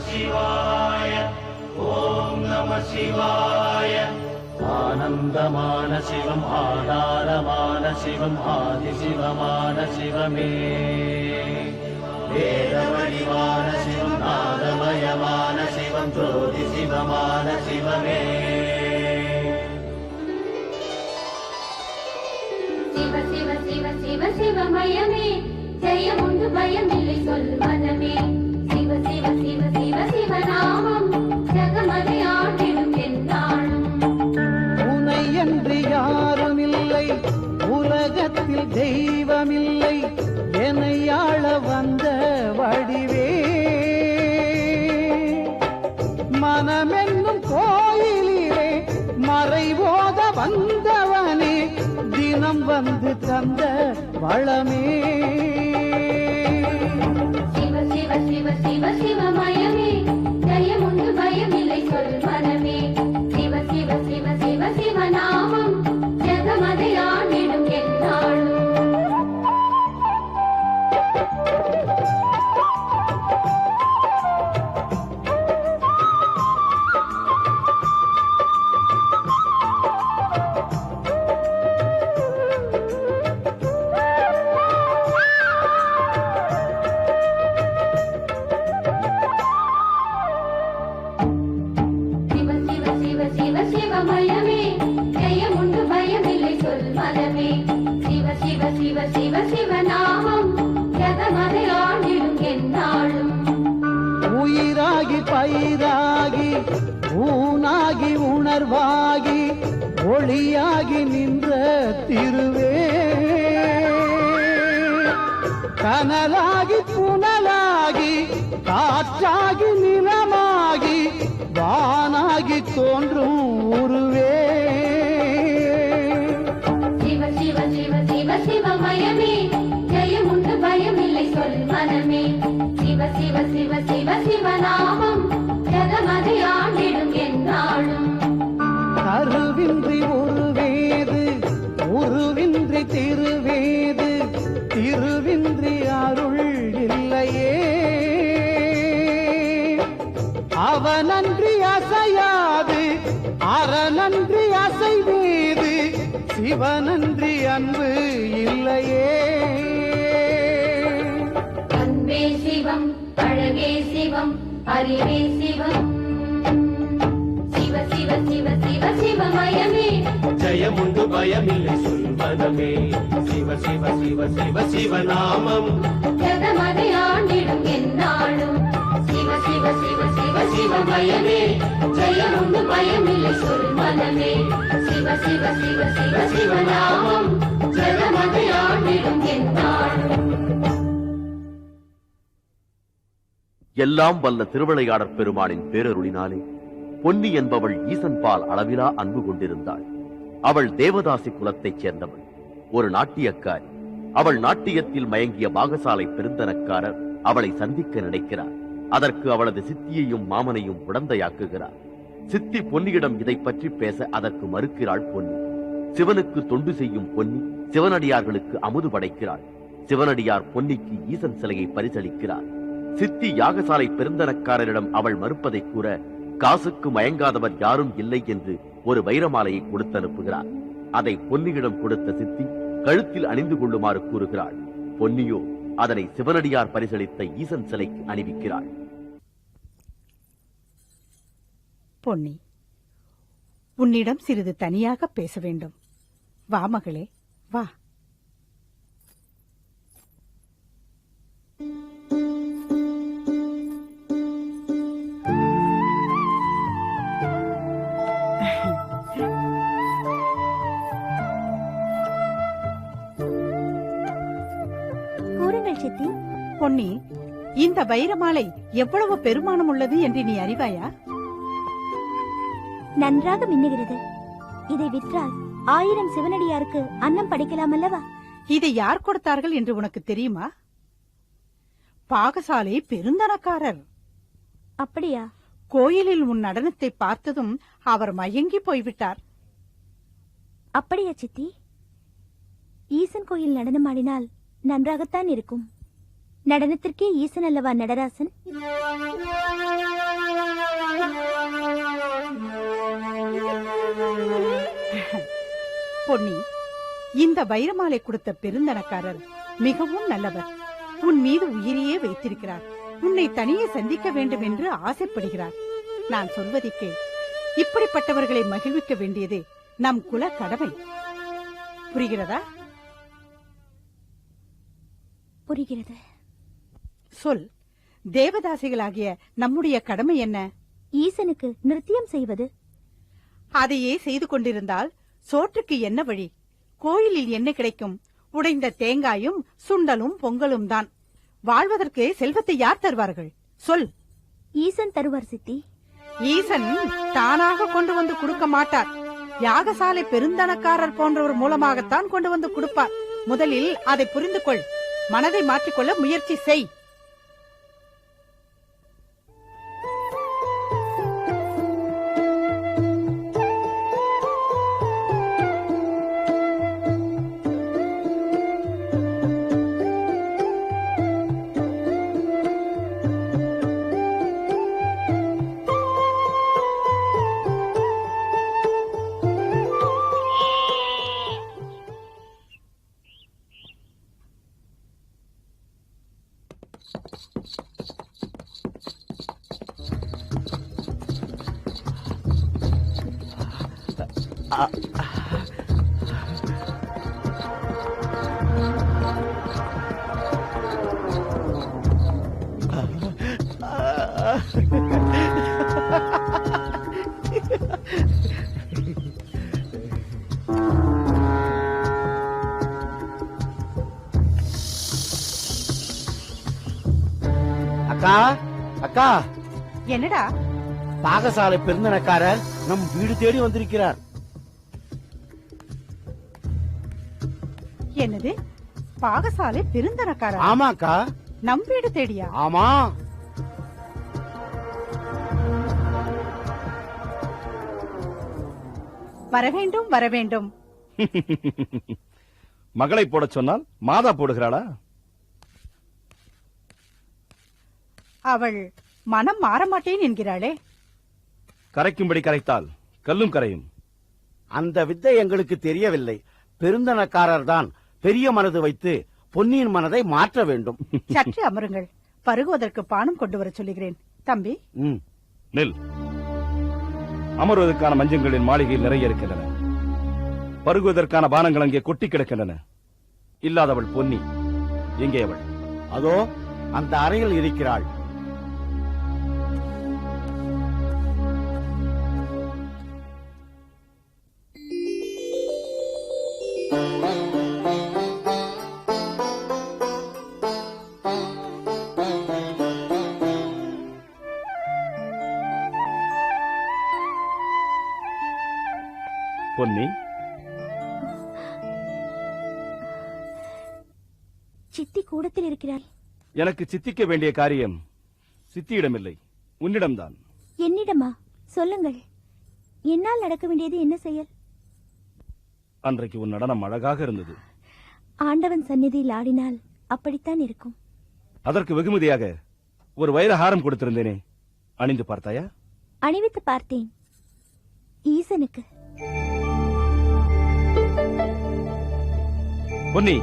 சிவாய ஓம் நம சிவாய. ஆனந்தமான சிவம் ஆதாரமான சிவம் ஆதிசிவமான சிவமே. வேத வடிவான சிவம் நாதமயமான சிவம் ஜோதி சிவமான சிவமே. சிவ சிவ சிவ சிவ சிவமயமே ஜெயம் உண்டு பயம் இல்லை சொல் மனமே. சிவ சிவ சிவ சிவ சிவநாமம் ஜகமதை ஆண்டிடும் என்னாலும். உனை என்று யாரும் இல்லை உலகத்தில் தெய்வமில்லை என்னை ஆள வந்த வடிவே. மனமென்னும் கோயிலிலே மறைவோத வந்தவனே தினம் வந்து தந்த வளமே. சிவ சிவ சிவ சிவ சிவமயமே ஜெயம் உண்டு பயம் இல்லை சொல் மனமே. சிவ சிவ சிவ சிவ சிவநாமம் ஜகமதை ஆண்டிடும் என்னாலும். சிவமயமே ஜெயம் உண்டு பயம் இல்லை சொல் மனமே. சிவ சிவ சிவ சிவ சிவநாமம் ஜகமதை ஆண்டிடும் என்னாலும். உயிராகி பயிராகி ஊனாகி உணர்வாகி ஒளியாகி நின்ற திருவே. கனலாகி புனலாகி காற்றாகி நிலமாகி வானாகி தோன்றும் உருவே. சிவ சிவ சிவ சிவ சிவமயமே ஜெயம் உண்டு பயம் இல்லை சொல் மனமே. சிவ சிவ சிவ சிவ சிவநாமம் ஜகமதை ஆண்டிடும் என்னாலும். கருவின்றி உருவேது உருவின்றி திருவேது திருவின்றி அருள் இல்லையே. அவனன்றி அசையாது அறநன்றி அசைவேது சிவனன்றி அன்பு இல்லையே. அன்பே சிவம் அழகே சிவம் அறிவே சிவம். சிவ சிவ சிவ சிவ சிவமயமே ஜெயம் உண்டு பயம் இல்லை சொல் மனமே. சிவ சிவ சிவ சிவ சிவநாமம் ஜகமதை ஆண்டிடும் என்னாலும். சிவ சிவ சிவ சிவ சிவமயமே ஜெயம் உண்டு பயம் இல்லை சொல் மனமே. சிவ சிவ சிவ சிவ சிவநாமம் ஜகமதை ஆண்டிடும் என்னாலும். எல்லாம் வல்ல திருவிளையாடற் பெருமானின் பேரருளினாலே பொன்னி என்பவள் ஈசன் பால் அளவிலா அன்பு கொண்டிருந்தாள். அவள் தேவதாசி குலத்தைச் சேர்ந்தவள், ஒரு நாட்டியக்காரி. அவள் நாட்டியத்தில் மயங்கிய பாகசாலை பெருந்தனக்காரர் அவளை சந்திக்க நினைக்கிறார். அதற்கு அவளது சித்தியையும் மாமனையும் உடந்தையாக்குகிறார். சித்தி பொன்னியிடம் இதை பற்றி பேச அதற்கு மறுக்கிறாள் பொன்னி. சிவனுக்கு தொண்டு செய்யும் பொன்னி சிவனடியார்களுக்கு அமுது படைக்கிறாள். சிவனடியார் பொன்னிக்கு ஈசன் சிலையை பரிசளிக்கிறார். சித்தி யாகசாலை பெருந்தனக்காரரிடம் அவள் மறுப்பதை கூற காசுக்கு மயங்காதவர் யாரும் இல்லை என்று ஒரு வைரமாலையை கொடுத்து அனுப்புகிறார். அதை பொன்னியிடம் கொடுத்த சித்தி கழுத்தில் அணிந்து கொள்ளுமாறு கூறுகிறாள். பொன்னியோ அதனை சிவனடியார் பரிசளித்த ஈசன் சிலைக்கு அணிவிக்கிறாள். பொன்னி, உன்னிடம் சிறிது தனியாக பேச வேண்டும். வா மகளே, வா. பொன்னி, இந்த வைரமாலை எவ்வளவு பெருமானம் உள்ளது என்று நீ அறிவாயா? நன்றாக மின்னுகிறது. இதை விற்றால் 1000 சிவனடியாருக்கு அன்னம் படைக்கலாம் அல்லவா? இதை யார் கொடுத்தார்கள் என்று உனக்கு தெரியுமா? பாகசாலை பெருந்தனக்காரர். அப்படியா? கோயிலில் உன் நடனத்தை பார்த்ததும் அவர் மயங்கி போய்விட்டார். அப்படியா சித்தி? ஈசன் கோயில் நடனமாடினால் நன்றாகத்தான் இருக்கும். நடனத்திற்கே ஈசன் அல்லவா நடராசன்? பொன்னி, இந்த வைரமாலை கொடுத்த பெருந்தனக்காரர் மிகவும் நல்லவர். உன் மீது உயிரையே வைத்திருக்கிறார். உன்னை தனியே சந்திக்க வேண்டும் என்று ஆசைப்படுகிறார். நான் சொல்வதை கேள். இப்படிப்பட்டவர்களை மகிழ்விக்க வேண்டியது நம் குல கடமை. புரிகிறதா? புரிகிறது. சொல். தேவதாசிகளாகிய நம்முடைய கடமை என்ன? ஈசனுக்கு நிருத்தியம் செய்வது. அதையே செய்து கொண்டிருந்தால் சோற்றுக்கு என்ன வழி? கோயிலில் என்ன கிடைக்கும்? உடைந்த தேங்காயும் சுண்டலும் பொங்கலும் தான். வாழ்வதற்கு செல்வத்தை யார் தருவார்கள்? சொல். ஈசன் தருவார் சித்தி. ஈசன் தானாக கொண்டு வந்து கொடுக்க மாட்டார். யாகசாலை பெருந்தனக்காரர் போன்றவர் மூலமாகத்தான் கொண்டு வந்து கொடுப்பார். முதலில் அதை புரிந்து கொள். மனதை மாற்றிக்கொள்ள முயற்சி செய். அக்கா, அக்கா, என்னடா? பாகசாலை பெருந்தனக்காரர் நம் வீடு தேடி வந்திருக்கிறார். என்னது? பாகசாலை பெருந்தனக்காரர்? ஆமாக்கா. நம் வீடு தேடியா? ஆமா. வரவேண்டும் வரவேண்டும். மகளை போட சொன்னால் மாதா போடுகிறாளா? அவள் மனம் மாறமாட்டேன் என்கிறாளே. கரைக்கும்படி கரைத்தால் கல்லும் கரையும். அந்த வித்தை எங்களுக்கு தெரியவில்லை. பெருந்தனக்காரர் தான் பெரிய மனது வைத்து பொன்னியின் மனதை மாற்ற வேண்டும். சற்று அமருங்கள். பருகுவதற்கு பானம் கொண்டு வர சொல்லுகிறேன். தம்பி, நெல். அமர்வதற்கான மஞ்சங்களின் மாளிகையில் நிறைய இருக்கின்றன. பருகுவதற்கான பானங்கள் அங்கே கொட்டி கிடக்கின்றன. இல்லாதவள் பொன்னி எங்கே? அவள் அதோ அந்த அறையில் இருக்கிறாள். பொன்னி, சித்தி கூடத்தில் இருக்கிறாள். எனக்கு சித்திக்க வேண்டிய காரியம் சித்தியிடமில்லை, உன்னிடம்தான். என்னிடமா? சொல்லுங்கள். என்னால் நடக்க வேண்டியது என்ன செயல்? அன்றைக்கு உன் நடனம் அழகாக இருந்தது. ஆண்டவன் சந்நிதியில் ஆடினால் அப்படித்தான் இருக்கும். அதற்கு வெகுமதியாக ஒரு வைரஹாரம் கொடுத்திருந்தேனே, அணிந்து பார்த்தாயா? அணிவித்து பார்த்தேன். ஈசனுக்கு. பொன்னி,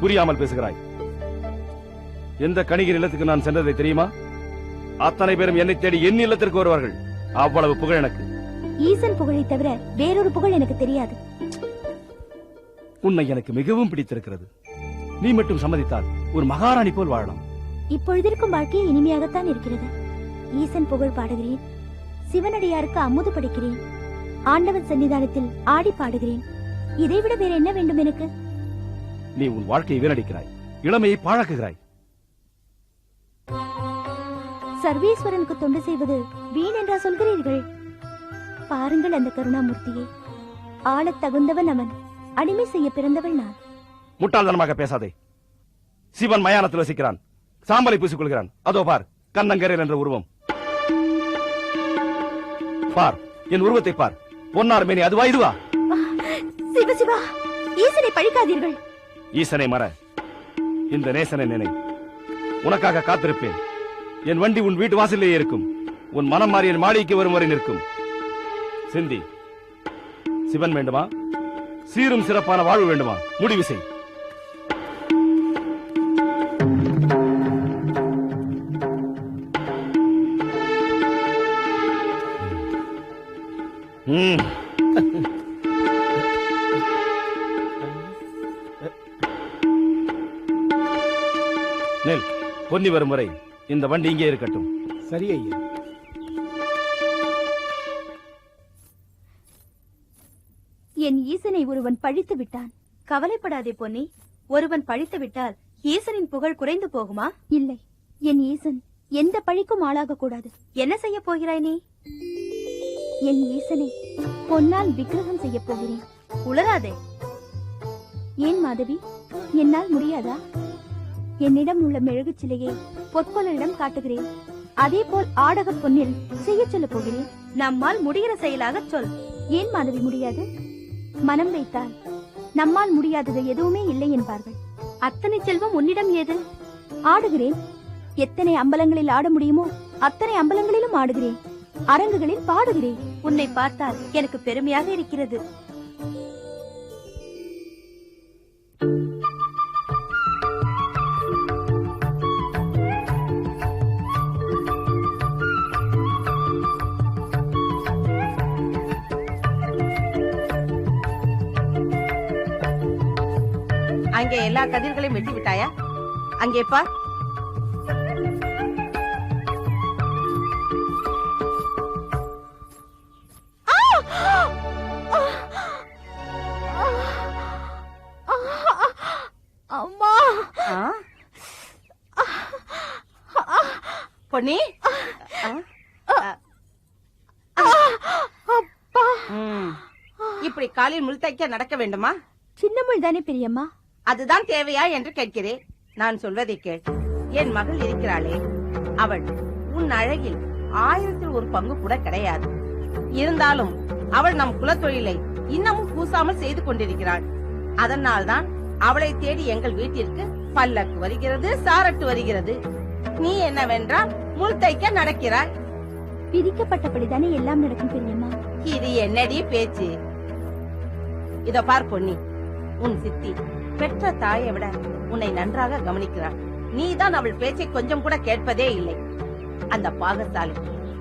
புரியாமல் பேசுகிறாய். எந்த கணிகர் இல்லத்துக்கு நான் சென்றதை தெரியுமா? அத்தனை பேரும் என்னை தேடி என் இல்லத்திற்கு வருவார்கள். அவ்வளவு புகழ் எனக்கு. ஈசன் புகழை தவிர வேறொரு புகழ் எனக்கு தெரியாது. உன்னை எனக்கு மிகவும் பிடித்திருக்கிறது. நீ மட்டும் சம்மதித்தால் ஒரு மகாராணி போல் வாழலாம். இப்பொழுதிருக்கும் வாழ்க்கை இனிமையாகத்தான் இருக்கிறது. ஈசன் புகழ் பாடுகிறேன். சிவனடியாருக்கு அமுது படைக்கிறேன். ஆண்டவன் சன்னிதானத்தில் ஆடி பாடுகிறேன். இதைவிட வேற என்ன வேண்டும் எனக்கு? நீ உன் வாழ்க்கையை வீணடிக்கிறாய், இளமையை பாழாக்குகிறாய். சர்வேஸ்வரனுக்கு தொண்டு செய்வது வீண் என்றா சொல்கிறீர்கள்? பாருங்கள் அந்த கருணாமூர்த்தியை. ஆளத் தகுந்தவன் அவன், அடிமை செய்ய பிறந்தவள் நான். முட்டாள்தனமாக பேசாதே. சிவன் மயானத்தில் வசிக்கிறான், சாம்பலை பூசிக்கொள்கிறான். அதோ பார், கண்ணங்கரேல் என்ற உருவம். பார், என் உருவத்தை பார். பொன்னார் மேனி அதுவா இதுவா? சிவ சிவா, ஈசனை பழிக்காதீர்கள். ஈசனை மற, இந்த நேசனை நினை. உனக்காக காத்திருப்பேன். என் வண்டி உன் வீட்டு வாசலிலேயே இருக்கும். உன் மனம் மாறி என் மாளிகைக்கு வரும் வரை நிற்கும். சிந்தி, சிவன் வேண்டுமா? சீரும் சிறப்பான வாழ்வு வேண்டுமா? முடிவு செய். நெல், பொன்னி வரும் வரை இந்த வண்டி இங்கே இருக்கட்டும். சரி ஐயா. என் ஈசனை ஒருவன் பழித்து விட்டான். கவலைப்படாதே பொன்னி, ஒருவன் பழித்து விட்டால் ஈசனின் புகழ் குறைந்து போகுமா? இல்லை, என் ஈசன் எந்த பழிக்கும் ஆளாக கூடாது. என்ன செய்ய போகிறாய் நீ? என் ஈசனை பொன்னால் விக்கிரகம் செய்ய போகிறேன். உளராதே. ஏன் மாதவி, என்னால் முடியாதா? என்னிடம் உள்ள மெழுகு சிலையை பொற்கொள்ளரிடம் காட்டுகிறேன். அதே போல் ஆடக பொன்னில் செய்ய சொல்ல போகிறேன். நம்மால் முடிகிற செயலாக சொல். ஏன் மாதவி முடியாது? மனம் வைத்தால் நம்மால் முடியாதது எதுவுமே இல்லை என்பார்கள். அத்தனை செல்வம் உன்னிடம் ஏது? ஆடுகிறேன். எத்தனை அம்பலங்களில் ஆட முடியுமோ அத்தனை அம்பலங்களிலும் ஆடுகிறேன். அரங்குகளில் பாடுகிறேன். உன்னை பார்த்தால் எனக்கு பெருமையாக இருக்கிறது. அங்கே எல்லா கதிர்களையும் வெட்டி விட்டாயா? அங்கே பார். அம்மா, பொன்னி, இப்படி காலில் முள் தைக்க நடக்க வேண்டுமா? சின்னமுள் தானே பெரியம்மா. அதுதான் தேவையா என்று கேட்கிறேன். நான் சொல்வதை கேள். என் மகள் இருக்கிறாளே, அவள் உன் அழகில் 1000ல் 1 பங்கு கூட கிடையாது. இருந்தாலும் அவள் நம் குலத்தொழிலை இன்னமும் பூசாமல் செய்து கொண்டிருக்கிறாள். அதனால்தான் அவளை தேடி எங்கள் வீட்டிற்கு பல்லக்கு வருகிறது, சாரட்டு வருகிறது. நீ என்னவென்றால் முள் தைக்க நடக்கிறாய். விதிக்கப்பட்டபடிதானே எல்லாம் நடக்கும் பெரியம்மா. இது என்னடி பேச்சு? இத பார் பொன்னி, உன் சித்தி பெற்ற தாயை விட உன்னை நன்றாக கவனிக்கிறாள். நீதான் அவள் பேச்சை கொஞ்சம் கூட கேட்பதே இல்லை. அந்த பாகசாலி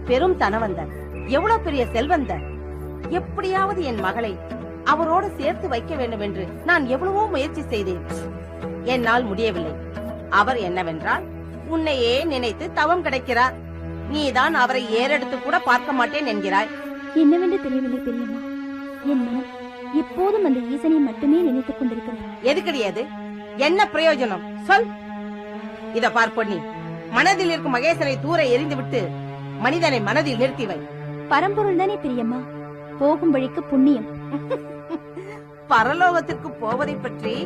பெரும் தனவந்தர், எவ்வளவு பெரிய செல்வந்தர். எப்படியாவது என் மகளை அவரோடு சேர்த்து வைக்க வேண்டும் என்று நான் எவ்வளவோ முயற்சி செய்தேன். என்னால் முடியவில்லை. அவர் என்னவென்றால் உன்னையே நினைத்து தவம் கிடைக்கிறார். நீதான் அவரை ஏறெடுத்து கூட பார்க்க மாட்டேன் என்கிறாய். என்னவென்று தெரியவில்லை பெரியம்மா. என் மனம் எப்போதும் அந்த ஈசனை மட்டுமே நினைத்துக் கொண்டிருக்கிறது. எது கிடையாது? என்ன பிரயோஜனம் சொல். இத பார் பொன்னி, மனதில் இருக்கும் மகேசனை தூர எரிந்து விட்டு மனிதனை மனதில் நிறுத்தி வை. பரம்பொருள் தானே பெரியம்மா. போகும் வழிக்கு புண்ணியம். பரலோகத்திற்கு போவதை பற்றி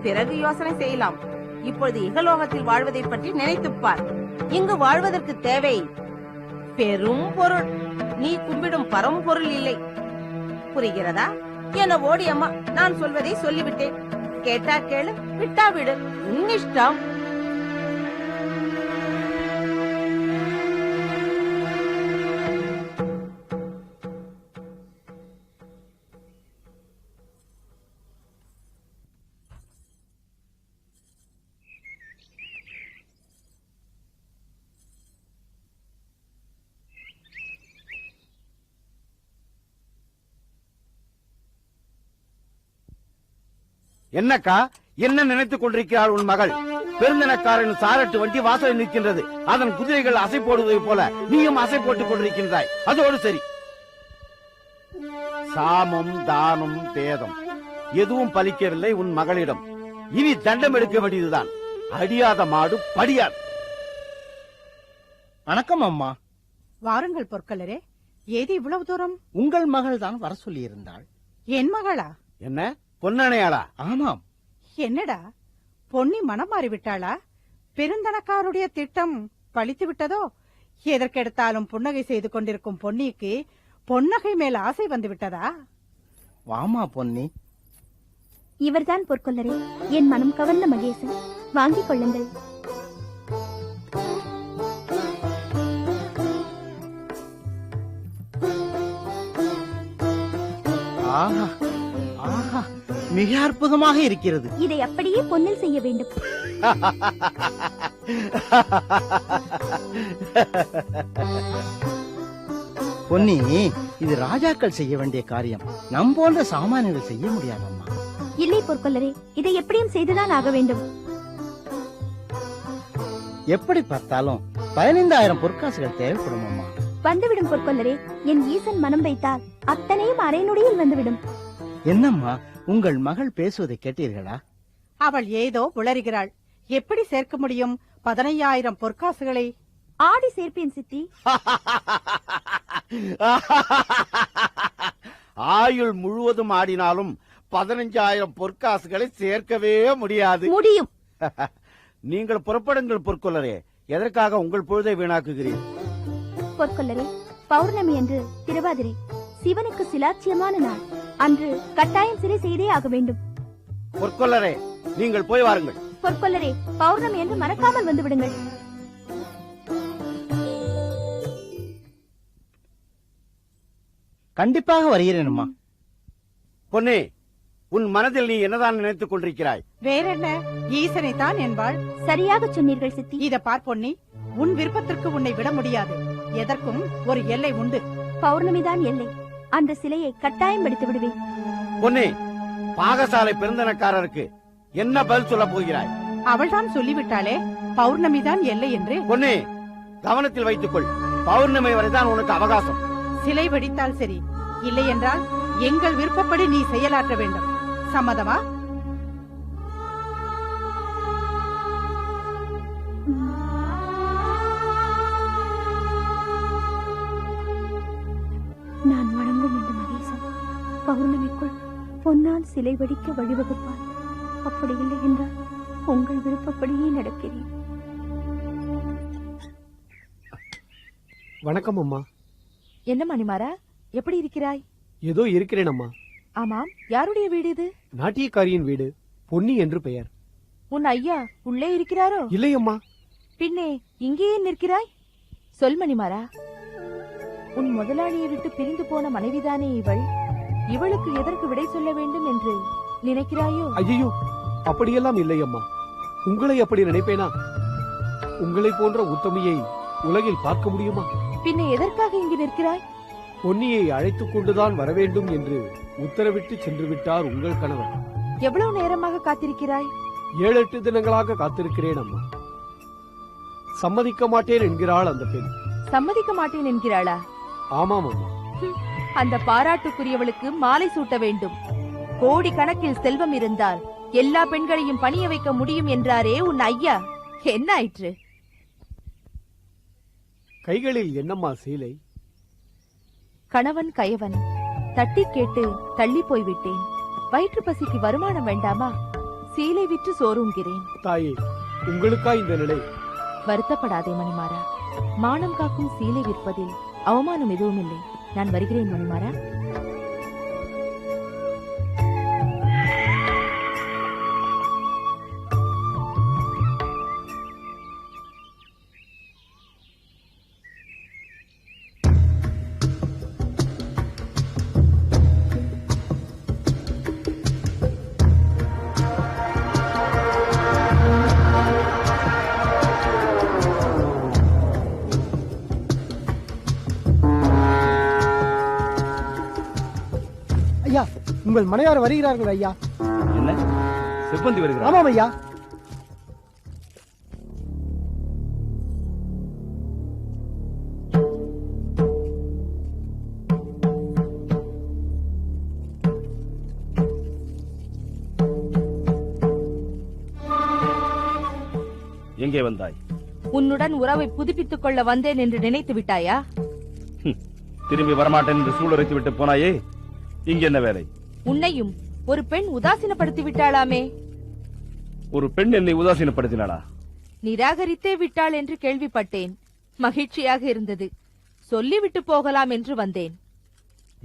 பிறகு யோசனை செய்யலாம். இப்பொழுது இகலோகத்தில் வாழ்வதை பற்றி நினைத்துப்பார். இங்கு வாழ்வதற்கு தேவை பெரும் பொருள். நீ கும்பிடும் பரம்பொருள் இல்லை. புரிகிறதா? என ஓடி அம்மா, நான் சொல்வதை சொல்லிவிட்டேன். கேட்டா கேளு, விட்டா விடு, உன் இஷ்டம். என்னக்கா, என்ன நினைத்துக் கொண்டிருக்கிறாள் உன் மகள்? பெருந்தனக்காரன் சாரட்டு வண்டி வாசலில் நிற்கின்றது. அதன் குதிரைகள் அசை போடுவதை போல நீயும் அசை போட்டுக் கொண்டிருக்கின்றாய். அதோடு சரி. சாமம், தானம், பேதம் எதுவும் பலிக்கவில்லை உன் மகளிடம். இனி தண்டம் எடுக்க வேண்டியதுதான். அடியாத மாடு படியாது. வணக்கம் அம்மா. வாருங்கள் பொற்கொள்ளரே. ஏது இவ்வளவு தூரம்? உங்கள் மகள் தான் வர சொல்லியிருந்தாள். என் மகளா? என்ன பொன்னணையாளா? ஆமாம். என்னடா, பொன்னி மனம் மாறிவிட்டாளா? பெருந்தனக்காருடைய திட்டம் பழித்து விட்டதோ? எதற்கெடுத்தாலும் புன்னகை செய்து கொண்டிருக்கும் பொன்னிக்கு பொன்னகை மேல் ஆசை வந்து விட்டதா? வாமா பொன்னி. இவர்தான் பொற்கொள்ளரே, என் மனம் கவர்ந்த மகேசன். வாங்கிக் கொள்ளுங்கள். ஆஹா ஆஹா மிக அற்புதமாக இருக்கிறது. இதை அப்படியே பொன்னில் செய்ய வேண்டும். பொன்னி, இது ராஜாக்கள் செய்ய வேண்டிய காரியம். நம் போன்ற சாமானியர்கள் செய்ய முடியாதம்மா. இல்லை பொற்கொல்லரே, இதை எப்படியும் செய்துதான் ஆக வேண்டும். எப்படி பார்த்தாலும் 15,000 பொற்காசுகள் தேவைப்படும் அம்மா. வந்துவிடும் பொற்கொல்லரே. என் ஈசன் மனம் வைத்தால் அத்தனையும் அரை நொடியில் வந்துவிடும். என்னம்மா, உங்கள் மகள் பேசுவதை கேட்டீர்களா? அவள் ஏதோ உளறுகிறாள். எப்படி சேர்க்க முடியும் 15,000 பொற்காசுகளை? ஆடி சேர்ப்பேன் சித்தி. ஆயுள் முழுவதும் ஆடினாலும் 15,000 பொற்காசுகளை சேர்க்கவே முடியாது. முடியும். நீங்கள் புறப்படுங்கள் பொற்கொள்ளரே. எதற்காக உங்கள் பொழுதை வீணாக்குகிறீர்கள்? பொற்கொல்லரே, பௌர்ணமி என்று திருவாதிரை சிவனுக்கு சிலாட்சியமான நாள். அன்று கட்டாயம் சிலை செய்தே ஆக வேண்டும். பொற்கொள்ளரே, நீங்கள் போய் வாருங்கள். பொற்கொல்லரே, பௌர்ணமி என்று மறக்காமல் வந்து விடுங்கள். கண்டிப்பாக வருகிறேன் அம்மா. பொன்னே, உன் மனதில் நீ என்னதான் நினைத்துக் கொண்டிருக்கிறாய்? வேறென்ன, ஈசனை தான் என்பாள். சரியாக சொன்னீர்கள் சித்தி. இத பார் பொன்னி, உன் விருப்பத்திற்கு உன்னை விட முடியாது. எதற்கும் ஒரு எல்லை உண்டு. பௌர்ணமிதான் எல்லை. அந்த சிலையை கட்டாயம் எடுத்து விடுவேன். பொன்னே, பாகசாலை பெருந்தனக்காரருக்கு என்ன பதில் சொல்ல போகிறாய்? அவள்தான் சொல்லிவிட்டாளே, பௌர்ணமிதான் எல்லை என்று. பொன்னே, கவனத்தில் வைத்துக்கொள். பௌர்ணமி வரைதான் உனக்கு அவகாசம். சிலை வெடித்தால் சரி, இல்லை என்றால் எங்கள் விருப்பப்படி நீ செயலாற்ற வேண்டும். சம்மதமா? நான் வணங்கும் இந்த மகேசன் பௌர்ணமிக்குள் பொன்னால் சிலை வடிக்க வழிவகுப்பார். அப்படி இல்லை என்றால் உங்கள் விருப்பப்படியே நடக்கிறேன். வணக்கம் அம்மா. என்ன மணிமாரா, எப்படி இருக்கிறாய்? ஏதோ இருக்கிறேன் அம்மா. ஆமாம், யாருடைய வீடு இது? நாட்டியக்காரியின் வீடு, பொன்னி என்று பெயர். உன் ஐயா உள்ளே இருக்கிறாரோ? இல்லை அம்மா. பின்னே இங்கேயே நிற்கிறாய்? சொல் மணிமாரா, உன் முதலாளியை விட்டு பிரிந்து போன மனைவிதானே இவள்? இவளுக்கு எதற்கு விடை சொல்ல வேண்டும் என்று நினைக்கிறாயோ? ஐயோ, அப்படியெல்லாம் இல்லை அம்மா. உங்களை அப்படி நினைப்பேனா? உங்களை போன்ற உத்தமியை உலகில் பார்க்க முடியுமா? பின்னே எதற்காக இங்கு நிற்கிறாய்? பொன்னியை அழைத்துக் கொண்டுதான் வர வேண்டும் என்று உத்தரவிட்டு சென்று விட்டார் உங்கள் கணவர். எவ்வளவு நேரமாக காத்திருக்கிறாய்? 7-8 தினங்களாக காத்திருக்கிறேன் அம்மா. சம்மதிக்க மாட்டேன் என்கிறாள் அந்த பெண். சம்மதிக்க மாட்டேன் என்கிறாளா? ஆமாம் அம்மா. அந்த பாராட்டுக்குரியவளுக்கு மாலை சூட்ட வேண்டும். கோடி கணக்கில் செல்வம் இருந்தால் எல்லா பெண்களையும் பணிய வைக்க முடியும் என்றாரே உன் ஐயா. என்ன ஆயிற்று? கைகளில் என்னம்மா சீலை? கணவன் கயவன் தட்டி கேட்டு தள்ளி போய்விட்டேன். வயிற்று பசிக்கு வருமானம் வேண்டாமா? சீலை விற்று சோறுங்கிறேன். தாயே, உங்களுக்கா இந்த நிலை? வருத்தப்படாதே மணிமாரா. மானம் காக்கும் சீலை விற்பதில் அவமானம் எதுவும் இல்லை. நான் வருகிறேன் மணிமாரா. ஐயா, உங்கள் மனையார் வருகிறார்கள் ஐயா. என்ன சிப்பந்தி வருகிறார்? ஆமாம் ஐயா. எங்கே வந்தாய்? உன்னுடன் உறவை புதுப்பித்துக் கொள்ள வந்தேன் என்று நினைத்து விட்டாயா? திரும்பி வரமாட்டேன் என்று சூளுரைத்து விட்டு போனாயே, இங்க என்ன வேலை? உன்னையும் ஒரு பெண் உதாசீனப்படுத்தி விட்டாளாமே. ஒரு பெண் என்னை உதாசீனப்படுத்தினாளா? நிராகரித்தே விட்டாள் என்று கேள்விப்பட்டேன். மகிழ்ச்சியாக இருந்தது. சொல்லிவிட்டு போகலாம் என்று வந்தேன்.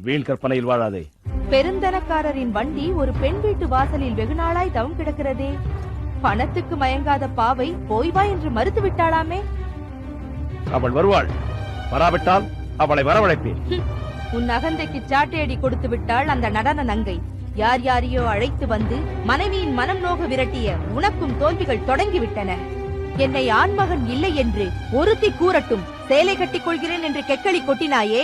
வீண் கற்பனையில் வாழாதே. பெருந்தனக்காரரின் வண்டி ஒரு பெண் வீட்டு வாசலில் வெகுநாளாய் தவம் கிடக்கிறதே. பணத்துக்கு மயங்காத பாவை போய் வா என்று மறுத்து விட்டாளாமே. அவள் வருவாள். வராவிட்டால் அவளை வரவழைப்பேன். உன் அகந்தைக்கு சாட்டையடி கொடுத்து விட்டாள் அந்த நடன நங்கை. யார் யாரையோ அழைத்து வந்து மனைவியின் மனம் நோக விரட்டிய உனக்கும் தோல்விகள் தொடங்கிவிட்டன. என்னை ஆண்மகன் இல்லை என்று ஒருத்தி கூறட்டும், சேலை கட்டிக் கொள்கிறேன் என்று கெக்களி கொட்டினாயே,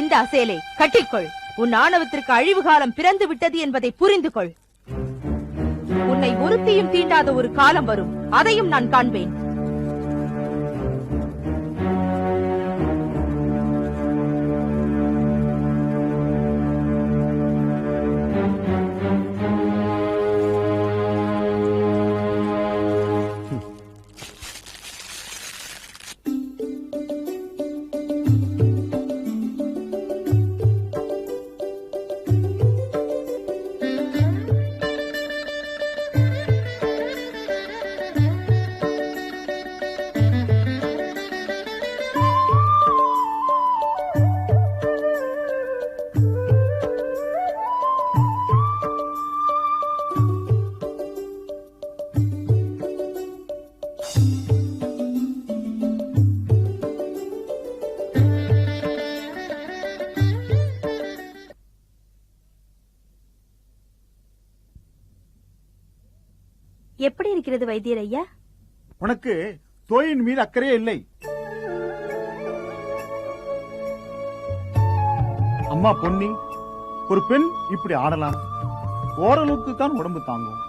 இந்த அசேலை கட்டிக்கொள். உன் ஆணவத்திற்கு அழிவு காலம் பிறந்து விட்டது என்பதை புரிந்து கொள். உன்னை ஒருத்தியும் தீண்டாத ஒரு காலம் வரும், அதையும் நான் காண்பேன். எப்படி இருக்கிறது வைத்தியர் ஐயா? உனக்கு தோயின் மீது அக்கறையே இல்லை. அம்மா பொன்னி, ஒரு பெண் இப்படி ஆடலாம்? ஓரளவுக்கு தான் உடம்பு தாங்கும்.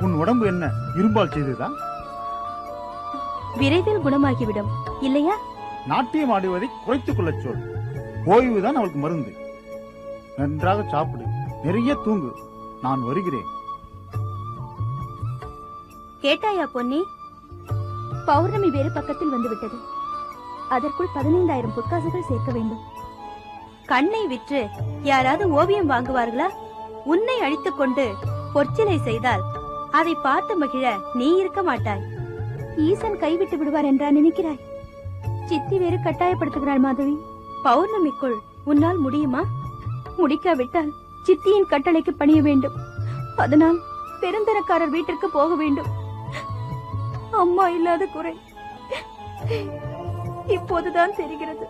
உன் உடம்பு என்ன இரும்பால் செய்ததா? விரைவில் குணமாகிவிடும் இல்லையா? நாட்டியம் ஆடுவதை குறைத்துக் கொள்ள சொல். ஓய்வுதான் அவளுக்கு மருந்து. நன்றாக சாப்பிடு, நிறைய தூங்கு. நான் வருகிறேன். கேட்டாயா பொன்னி? பௌர்ணமி வேறு பக்கத்தில் வந்துவிட்டது. அதற்குள் 15,000 பொற்காசுகள் சேர்க்க வேண்டும். கண்ணை விற்று யாராவது ஓவியம் வாங்குவார்களா? உன்னை அழித்துக் கொண்டு பொற்சிலை செய்தால் அதை பார்த்து மகிழ நீ இருக்க மாட்டாய். ஈசன் கைவிட்டு விடுவார் என்றா நினைக்கிறாய்? சித்தி வேறு கட்டாயப்படுத்துகிறாள் மாதவி. பௌர்ணமிக்குள் உன்னால் முடியுமா? முடிக்காவிட்டால் சித்தியின் கட்டளைக்கு பணிய வேண்டும். அதனால் பெருந்தரக்காரர் வீட்டிற்கு போக வேண்டும். அம்மா இல்லாத குறை இப்போதுதான் தெரிகிறது.